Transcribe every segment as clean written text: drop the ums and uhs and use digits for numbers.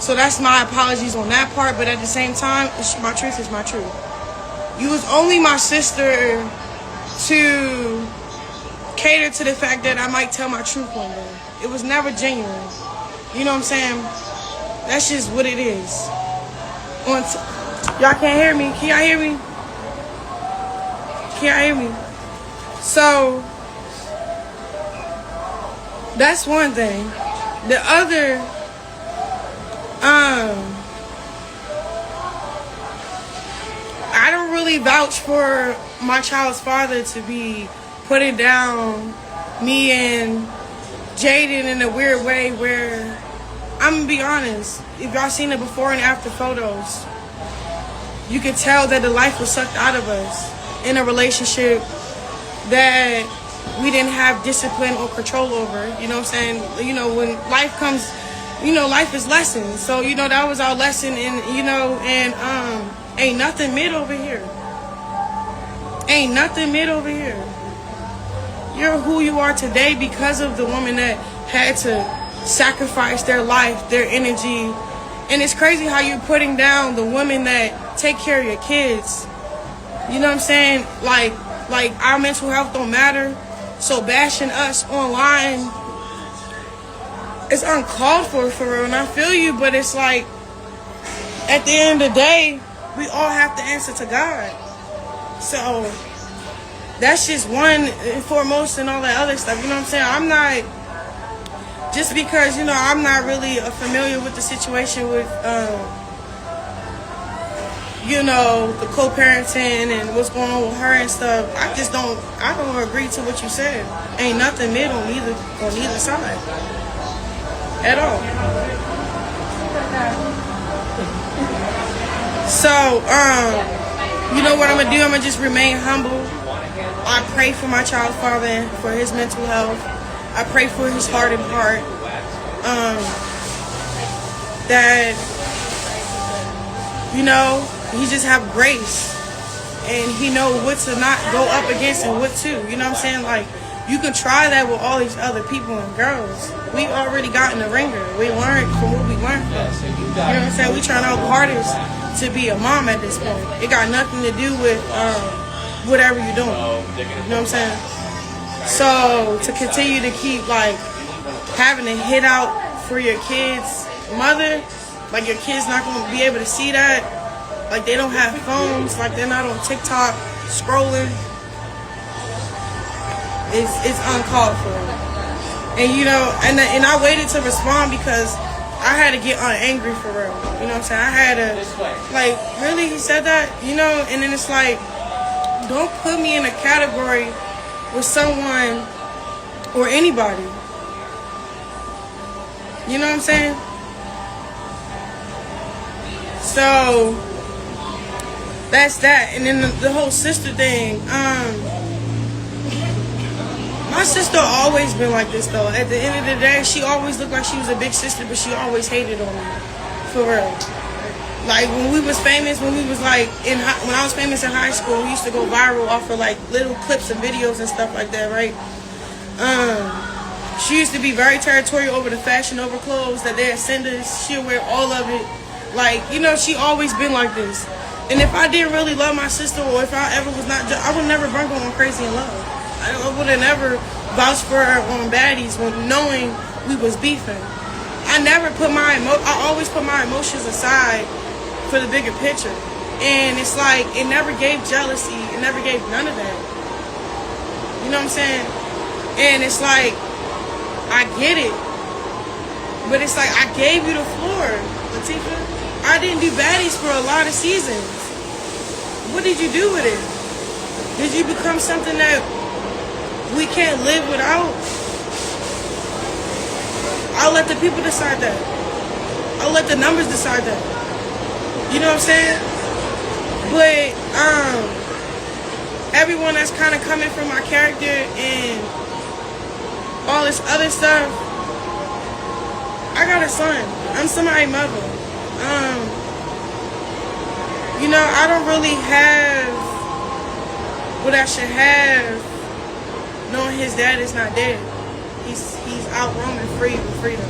So that's my apologies on that part. But at the same time, my truth is my truth. You was only my sister to cater to the fact that I might tell my truth one day. It was never genuine. You know what I'm saying? That's just what it is. Y'all can't hear me. Can y'all hear me? Can y'all hear me? So that's one thing. The other, I don't really vouch for my child's father to be putting down me and Jaidyn in a weird way where, I'm gonna be honest, if y'all seen the before and after photos, you could tell that the life was sucked out of us in a relationship that we didn't have discipline or control over. You know what I'm saying? You know, when life comes, you know, life is lessons. So, you know, that was our lesson. And, you know, and ain't nothing mid over here. Ain't nothing mid over here. You're who you are today because of the woman that had to sacrifice their life, their energy. And it's crazy how you're putting down the women that take care of your kids. You know what I'm saying? Like our mental health don't matter. So bashing us online is uncalled for real. And I feel you, but it's like, at the end of the day, we all have to answer to God. So that's just one and foremost and all that other stuff. You know what I'm saying? I'm not, just because, you know, I'm not really familiar with the situation with, you know, the co-parenting and what's going on with her and stuff. I don't agree to what you said. Ain't nothing mid on either side at all. So, you know what I'm gonna do? I'm gonna just remain humble. I pray for my child's father and for his mental health. I pray for his heart and heart. That, you know, he just have grace and he know what to not go up against and what to. You know what I'm saying? Like, you can try that with all these other people and girls. We already got in the ringer. We learned from what we learned from. You know what I'm saying? We trying our hardest to be a mom at this point. It got nothing to do with whatever you're doing. You know what I'm saying? So to continue to keep like having to hit out for your kids' mother, like your kids not gonna be able to see that, like they don't have phones, like they're not on TikTok scrolling. It's uncalled for. And you know, and I waited to respond because I had to get angry for real. You know what I'm saying? I had to, like, really, he said that? You know, and then it's like, don't put me in a category with someone or anybody. You know what I'm saying? So that's that. And then the whole sister thing. My sister always been like this though. At the end of the day, she always looked like she was a big sister, but she always hated on me. For real. Like when we was famous, when I was famous in high school, we used to go viral off of like little clips of videos and stuff like that, right? She used to be very territorial over the fashion over clothes that they'd send us. She'll wear all of it. Like, you know, she always been like this. And if I didn't really love my sister, or if I ever was not, I would never bring her on Crazy in Love. I would have never vouched for her on Baddies when knowing we was beefing. I always put my emotions aside for the bigger picture. And it's like, it never gave jealousy. It never gave none of that. You know what I'm saying? And it's like, I get it. But it's like, I gave you the floor, Latifah. I didn't do Baddies for a lot of seasons. What did you do with it? Did you become something that we can't live without? I'll let the people decide that. I'll let the numbers decide that. You know what I'm saying? But everyone that's kind of coming from my character and all this other stuff, I got a son. I'm somebody's mother. You know, I don't really have what I should have, knowing his dad is not dead. He's out roaming free with freedom.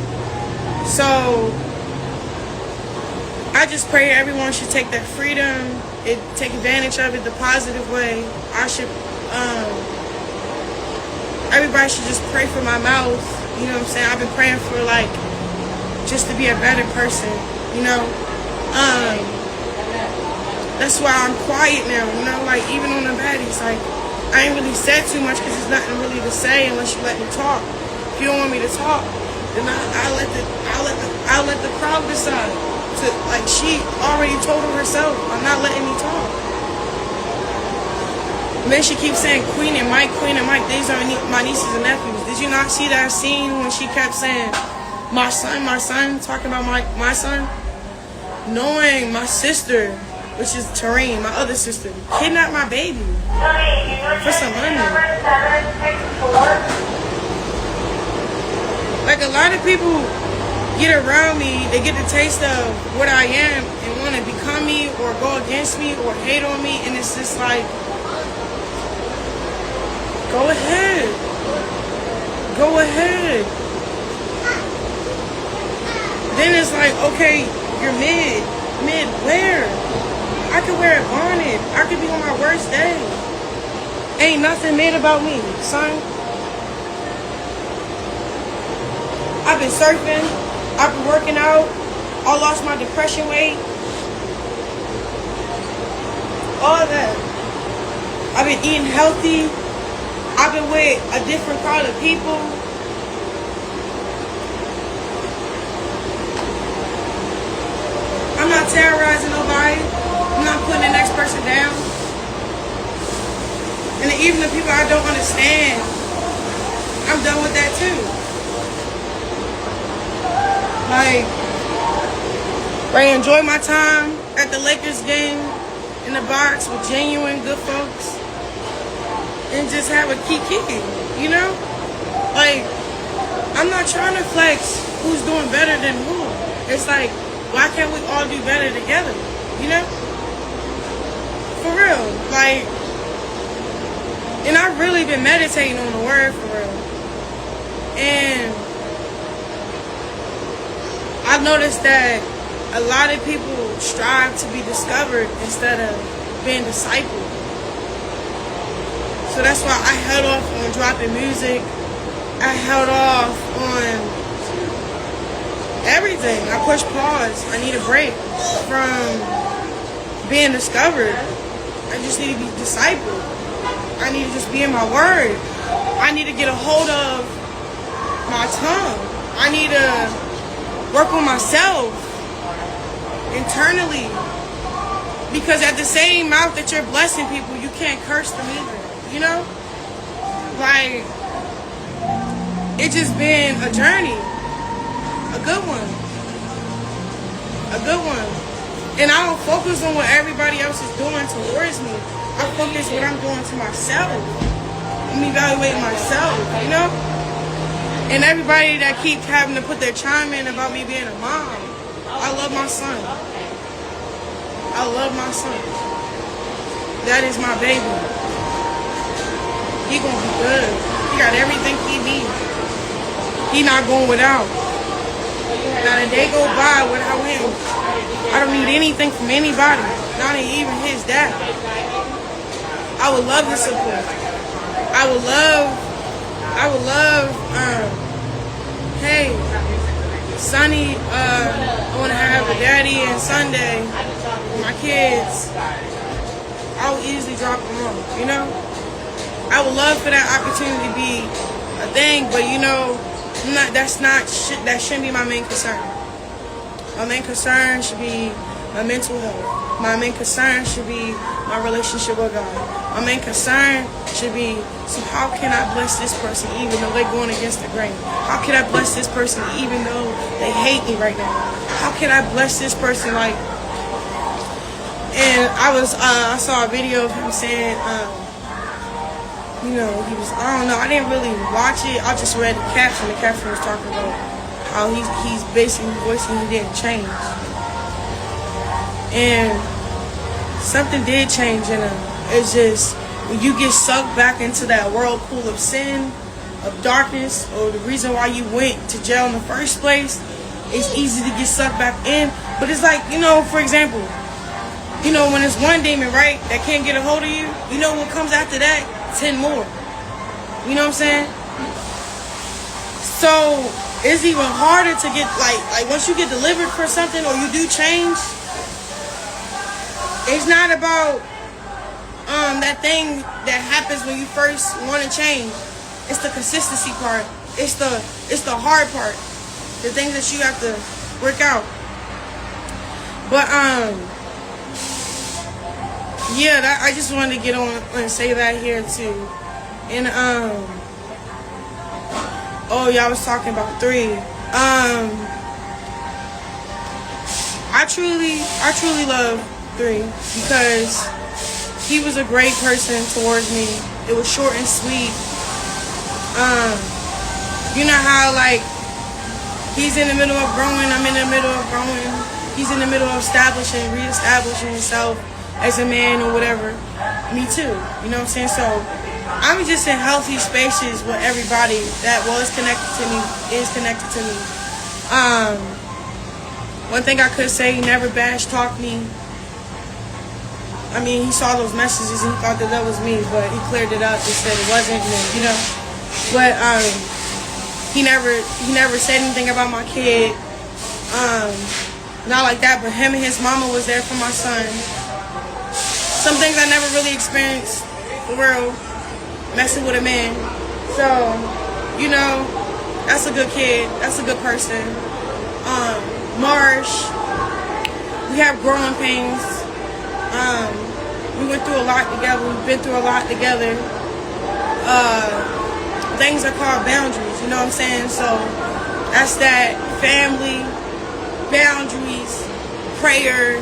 So just pray everyone should take that freedom, take advantage of it the positive way. Everybody should just pray for my mouth. You know what I'm saying? I've been praying for, like, just to be a better person, you know? That's why I'm quiet now, you know? Like, even on the baddies, like, I ain't really said too much because there's nothing really to say unless you let me talk. If you don't want me to talk, then I'll let the crowd decide. Like, she already told her herself, I'm not letting me talk. And then she keeps saying Queen and Mike. These are my nieces and nephews. Did you not see that scene when she kept saying, my son, talking about my son? Knowing my sister, which is Tareen, my other sister, kidnapped my baby for some money. Like, a lot of people get around me, they get the taste of what I am and want to become me or go against me or hate on me, and it's just like, go ahead. Go ahead. Then it's like, okay, you're mid where? I could wear a bonnet. I could be on my worst day. Ain't nothing mid about me, son. I've been surfing. I've been working out. I lost my depression weight. All that. I've been eating healthy. I've been with a different crowd of people. I'm not terrorizing nobody. I'm not putting the next person down. And even the people I don't understand, I'm done with that too. Like, I enjoy my time at the Lakers game in the box with genuine good folks and just have a kiki, you know? Like, I'm not trying to flex who's doing better than who. It's like, why can't we all do better together, you know? For real, like, and I've really been meditating on the word for real. And I've noticed that a lot of people strive to be discovered instead of being discipled. So that's why I held off on dropping music. I held off on everything. I pushed pause. I need a break from being discovered. I just need to be discipled. I need to just be in my word. I need to get a hold of my tongue. I need to work on myself internally. Because at the same mouth that you're blessing people, you can't curse them either. You know? Like, it's just been a journey. A good one. A good one. And I don't focus on what everybody else is doing towards me. I focus what I'm doing to myself. I'm evaluating myself, you know? And everybody that keeps having to put their chime in about me being a mom, I love my son. I love my son. That is my baby. He gonna be good. He got everything he needs. He not going without. Not a day go by without him. I don't need anything from anybody. Not even his dad. I would love the support. I would love, hey, Sonny, I want to have a daddy and Sunday with my kids. I would easily drop them off, you know? I would love for that opportunity to be a thing, but you know, that shouldn't be my main concern. My main concern should be my mental health. My main concern should be my relationship with God. My main concern should be, so how can I bless this person even though they're going against the grain? How can I bless this person even though they hate me right now? How can I bless this person like? And I saw a video of him saying, you know, he was, I don't know, I didn't really watch it. I just read the caption. The caption was talking about how he's basically voicing he didn't change. And something did change in him. It's just, when you get sucked back into that whirlpool of sin, of darkness, or the reason why you went to jail in the first place, it's easy to get sucked back in. But it's like, for example, when it's one demon, right, that can't get a hold of you, what comes after that? 10 more. You know what I'm saying? So it's even harder to get, like once you get delivered for something or you do change, it's not about that thing that happens when you first want to change. It's the consistency part. It's the hard part. The things that you have to work out. But yeah, I just wanted to get on and say that here too. And oh, y'all was talking about 3. I truly love 3 because he was a great person towards me. It was short and sweet. You know how, like, he's in the middle of growing, I'm in the middle of growing. He's in the middle of reestablishing himself as a man or whatever. Me too. You know what I'm saying? So I'm just in healthy spaces with everybody that was connected to me, is connected to me. One thing I could say, he never bash talked me. I mean, he saw those messages and he thought that was me, but he cleared it up and said it wasn't me, But he never said anything about my kid. Not like that, but him and his mama was there for my son. Some things I never really experienced for real, messing with a man. So, that's a good kid. That's a good person. Marsh, we have growing pains. We went through a lot together. We've been through a lot together. Things are called boundaries, you know what I'm saying? So that's that family, boundaries, prayer,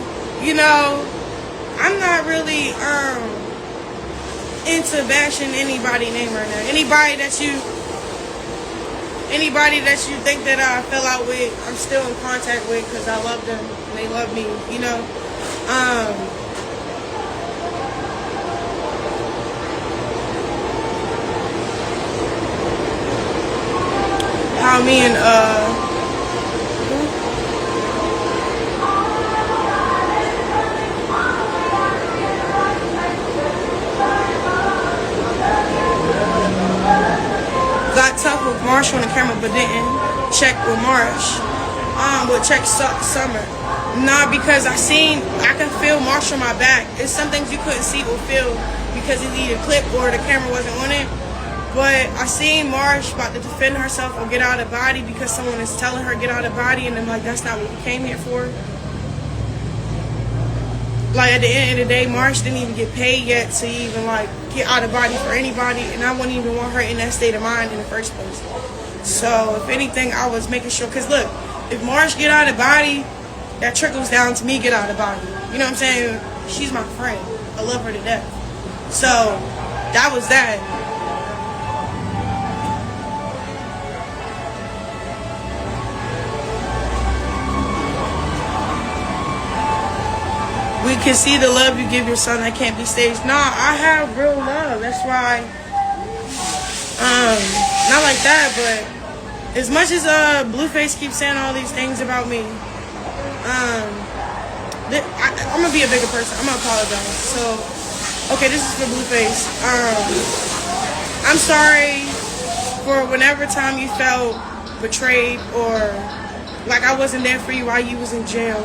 I'm not really into bashing anybody's name right now. Anybody that you think that I fell out with, I'm still in contact with because I love them and they love me, how me and got tough with Marsh on the camera, but didn't check with Marsh. But check Summer. Nah, because I can feel Marsh on my back. It's some things you couldn't see or feel because it's either clip or the camera wasn't on it. But I seen Marsh about to defend herself or get out of body because someone is telling her get out of body, and I'm like, that's not what we came here for. Like, at the end of the day, Marsh didn't even get paid yet to even, like, get out of body for anybody, and I wouldn't even want her in that state of mind in the first place. So, if anything, I was making sure, because look, if Marsh get out of body, that trickles down to me get out of body. You know what I'm saying? She's my friend. I love her to death. So, that was that. We can see the love you give your son that can't be staged. Nah, I have real love. That's why, not like that, but as much as Blueface keeps saying all these things about me, I'm gonna be a bigger person. I'm gonna apologize. So, okay, this is for Blueface. I'm sorry for whenever time you felt betrayed or like I wasn't there for you while you was in jail.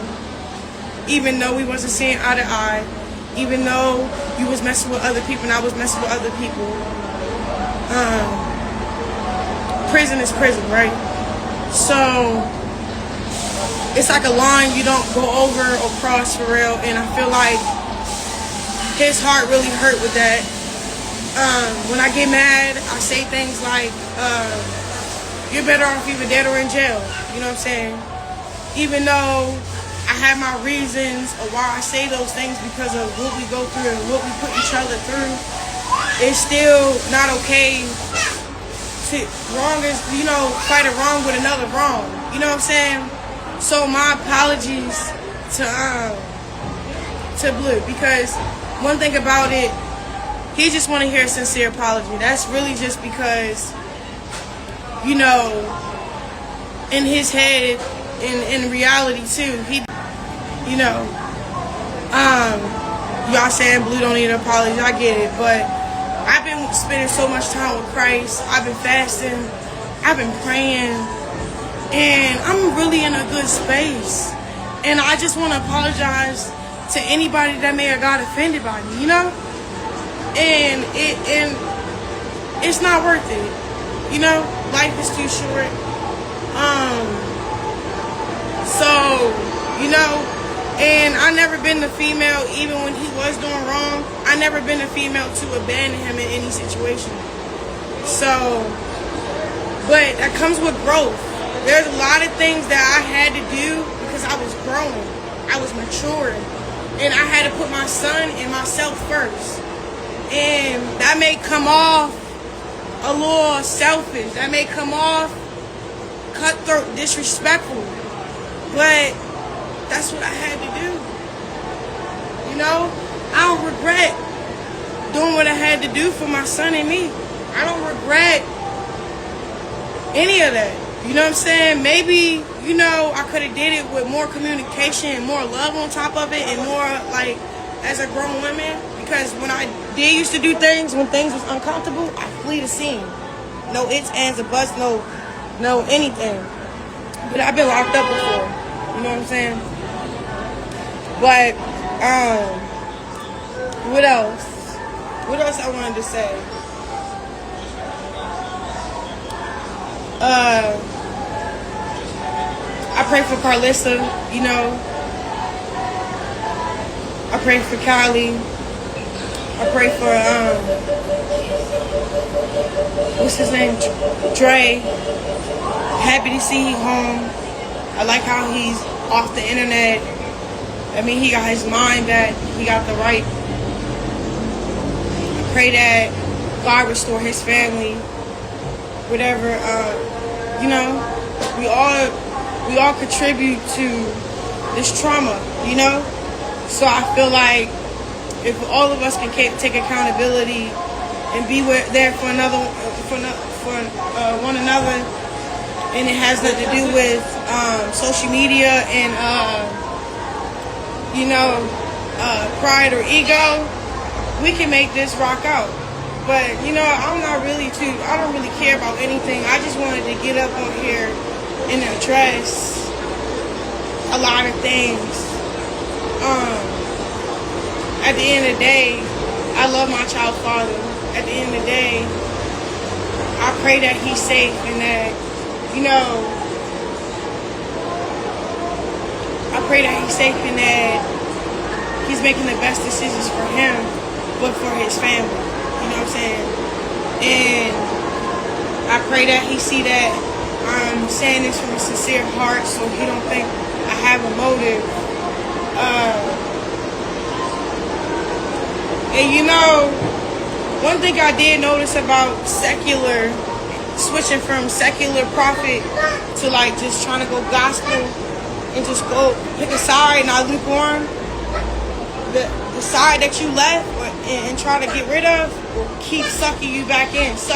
Even though we wasn't seeing eye to eye, even though you was messing with other people and I was messing with other people. Prison is prison, right? So it's like a line you don't go over or cross for real, and I feel like his heart really hurt with that. When I get mad, I say things like, you're better off either dead or in jail. You know what I'm saying? Even though I have my reasons of why I say those things because of what we go through and what we put each other through, it's still not okay to fight a wrong with another wrong. You know what I'm saying? So my apologies to Blue, because one thing about it, he just want to hear a sincere apology. That's really just because, in his head, in reality too. He, you know, y'all saying Blue don't need an apology. I get it, but I've been spending so much time with Christ. I've been fasting. I've been praying, and I'm really in a good space. And I just want to apologize to anybody that may have got offended by me, you know? And it's not worth it. You know, life is too short. So, you know, and I never been the female, even when he was doing wrong, I never been a female to abandon him in any situation. So, but that comes with growth. There's a lot of things that I had to do because I was growing. I was maturing. And I had to put my son and myself first. And that may come off a little selfish. That may come off cutthroat, disrespectful. But that's what I had to do. You know? I don't regret doing what I had to do for my son and me. I don't regret any of that. You know what I'm saying? Maybe, you know, I could have did it with more communication and more love on top of it and more like as a grown woman. Because when I did used to do things, when things was uncomfortable, I flee the scene. No ifs, ands, or buts, no anything. But I've been locked up before. You know what I'm saying? But, what else? What else I wanted to say? I pray for Carlissa, you know. I pray for Kylie. I pray for, what's his name? Dre. Happy to see him home. I like how he's off the internet. I mean, he got his mind back. He got the right. I pray that God restore his family. Whatever, you know, we all contribute to this trauma, you know? So I feel like if all of us can take accountability and be there for one another, and it has nothing to do with social media and you know, pride or ego, we can make this rock out. But you know, I don't really care about anything. I just wanted to get up on here and address a lot of things. At the end of the day, I love my child's father. At the end of the day, I pray that he's safe and that, you know, I pray that he's safe and that he's making the best decisions for him, but for his family. You know what I'm saying? And I pray that he see that I'm saying this from a sincere heart, so he don't think I have a motive. And you know, one thing I did notice about switching from secular prophet to like just trying to go gospel and just go pick a side, not lukewarm. The side that you left and try to get rid of will keep sucking you back in. So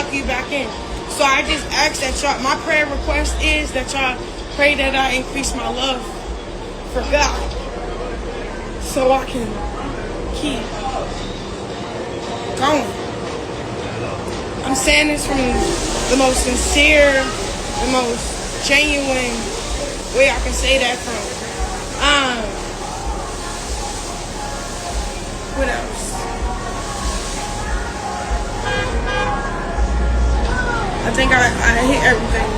I just ask that y'all, my prayer request is that y'all pray that I increase my love for God so I can keep going. I'm saying this from the most sincere, the most genuine way I can say that from. What else? I think I hit everything.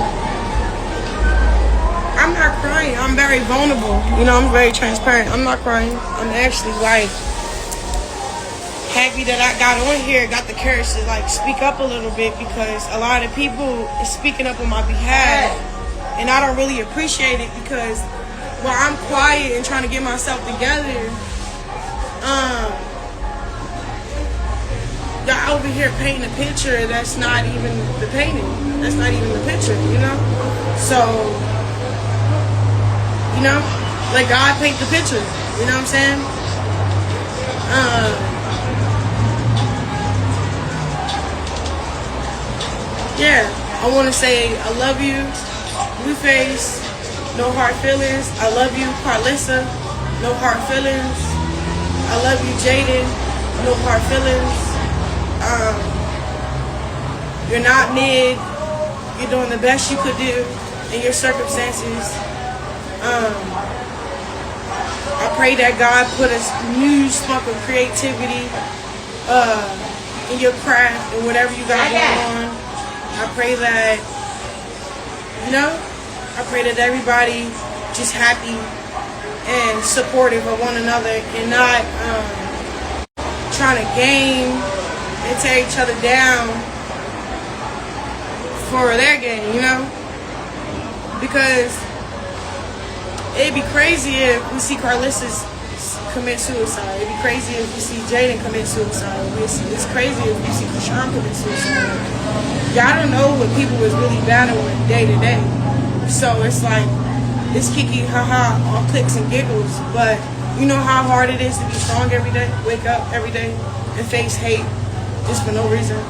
I'm not crying. I'm very vulnerable. You know, I'm very transparent. I'm not crying. I'm actually like happy that I got on here, got the courage to like speak up a little bit, because a lot of people is speaking up on my behalf and I don't really appreciate it, because while I'm quiet and trying to get myself together, y'all over here painting a picture that's not even the painting. That's not even the picture, you know? So, you know, like God paint the picture, you know what I'm saying? Yeah, I want to say I love you, Blueface. No hard feelings. I love you, Carlissa. No hard feelings. I love you, Jaidyn. No hard feelings. You're not mid. You're doing the best you could do in your circumstances. I pray that God put a new spark of creativity in your craft and whatever you got going on. I pray that, I pray that everybody just happy and supportive of one another and not trying to game and tear each other down for their game, because it'd be crazy if we see Carlissa's commit suicide. It'd be crazy if we see Jaidyn commit suicide. It's crazy if we see Chrisean commit suicide. Y'all don't know what people was really battling day to day. So it's like, it's kiki, haha, all clicks and giggles. But you know how hard it is to be strong every day, wake up every day and face hate just for no reason.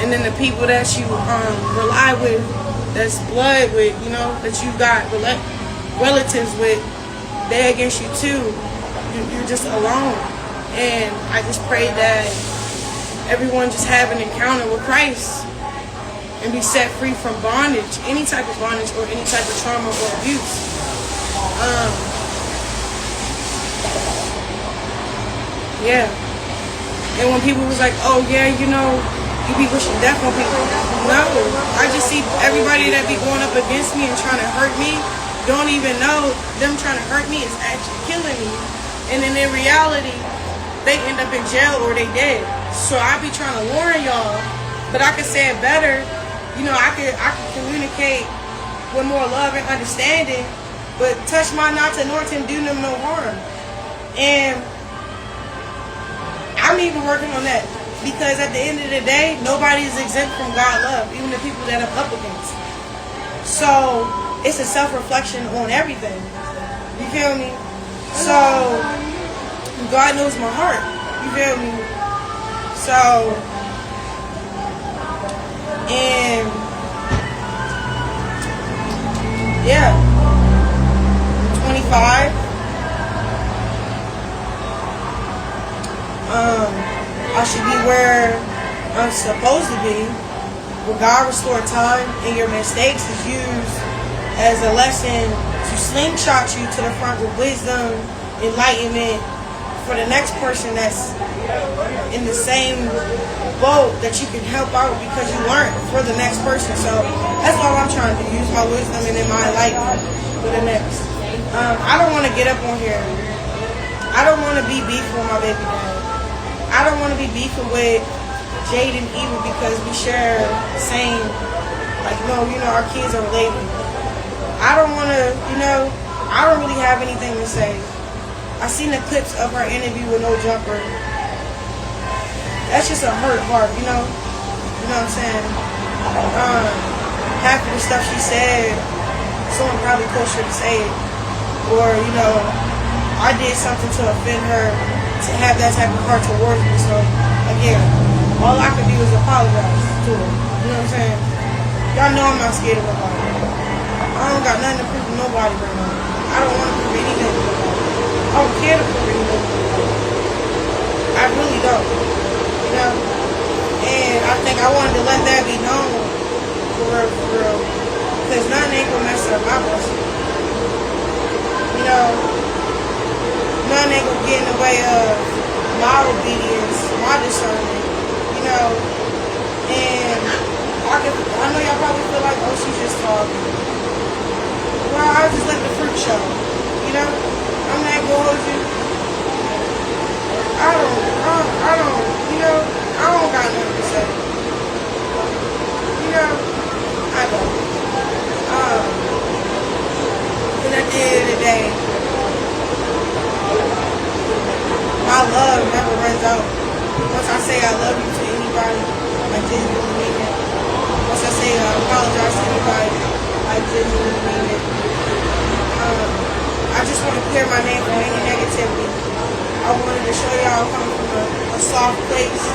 And then the people that you rely with, that's blood with, that you got relatives with, they against you too. You're just alone. And I just pray that everyone just have an encounter with Christ and be set free from bondage, any type of bondage or any type of trauma or abuse. Yeah. And when people was like, oh yeah, you be wishing death on people. No, I just see everybody that be going up against me and trying to hurt me, don't even know them trying to hurt me is actually killing me. And then in reality, they end up in jail or they dead. So I be trying to warn y'all, but I can say it better. I can communicate with more love and understanding, but touch my not to Norton, do them no harm. And I'm even working on that, because at the end of the day, nobody is exempt from God love, even the people that I'm up against. So it's a self-reflection on everything. You feel me? So God knows my heart. You feel me? So, and yeah, 25. I should be where I'm supposed to be. Where God restore time, and your mistakes is used as a lesson to slingshot you to the front with wisdom, enlightenment for the next person that's in the same boat that you can help out, because you learned for the next person. So that's all I'm trying to do, use my wisdom and then my enlightenment for the next. I don't want to get up on here. I don't want to be beefing with my baby dad. I don't want to be beefing with Jaidyn either, because we share the same, our kids are related. I don't want to, I don't really have anything to say. I seen the clips of her interview with No Jumper. That's just a hurt heart, You know what I'm saying? Half of the stuff she said, someone probably pushed her to say it. Or, I did something to offend her to have that type of heart towards me. So, again, all I could do is apologize to her. You know what I'm saying? Y'all know I'm not scared of nobody. I don't got nothing to prove to nobody right now. I don't want to prove anything to nobody. I don't care to prove anything to nobody. I really don't. And I think I wanted to let that be known for real. Because nothing ain't gonna mess up my blessing. Nothing ain't gonna get in the way of my obedience, my discernment, And I know y'all probably feel like, oh, she's just talking. Well, I'll just let the fruit show, I'm not gonna hold you. I don't got nothing to say. I don't. And at the end of the day, my love never runs out. Once I say I love you to anybody, I genuinely mean it. Once I say I apologize to anybody, I genuinely mean it. I just want to clear my name from any negativity. I wanted to show y'all I'm coming from a soft place,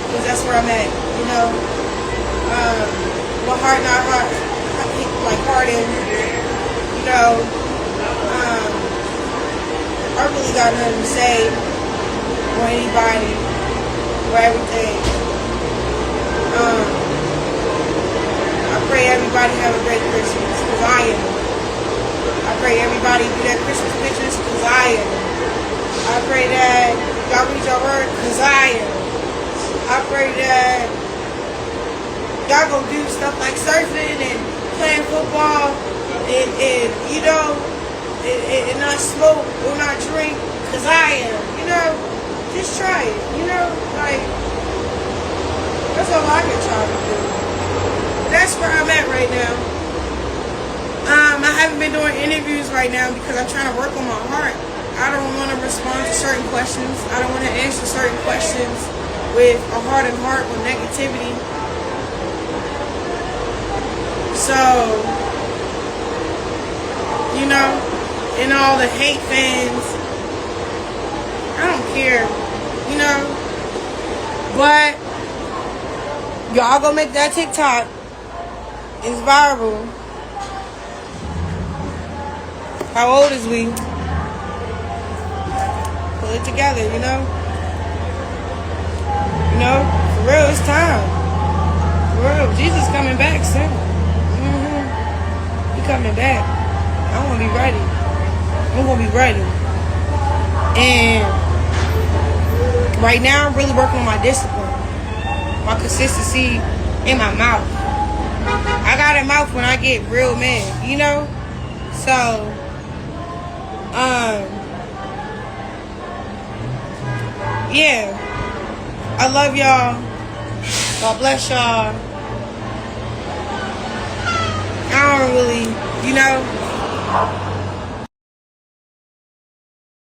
because that's where I'm at, My heart not hard, like hardened, I really got nothing to say or anybody or everything. I pray everybody have a great Christmas, because I am. I pray everybody do their Christmas pictures, because I am. I pray that y'all read your word, because I am. I pray that y'all gonna do stuff like surfing and playing football and you know, and not smoke or not drink, because I am. You know, just try it. You know, like, that's all I can try to do. That's where I'm at right now. I haven't been doing interviews right now because I'm trying to work on my heart. I don't want to respond to certain questions. I don't want to answer certain questions with a hardened heart with negativity. So, you know, and all the hate fans, I don't care, you know. But y'all go make that TikTok. It's viral. How old is we? Pull it together, you know? You know, for real, it's time. For real, Jesus coming back soon. He coming back. I'm gonna be ready. I'm gonna be ready. And right now, I'm really working on my discipline. My consistency in my mouth. I got a mouth when I get real mad, you know? So, yeah. I love y'all. God bless y'all. I don't really, you know,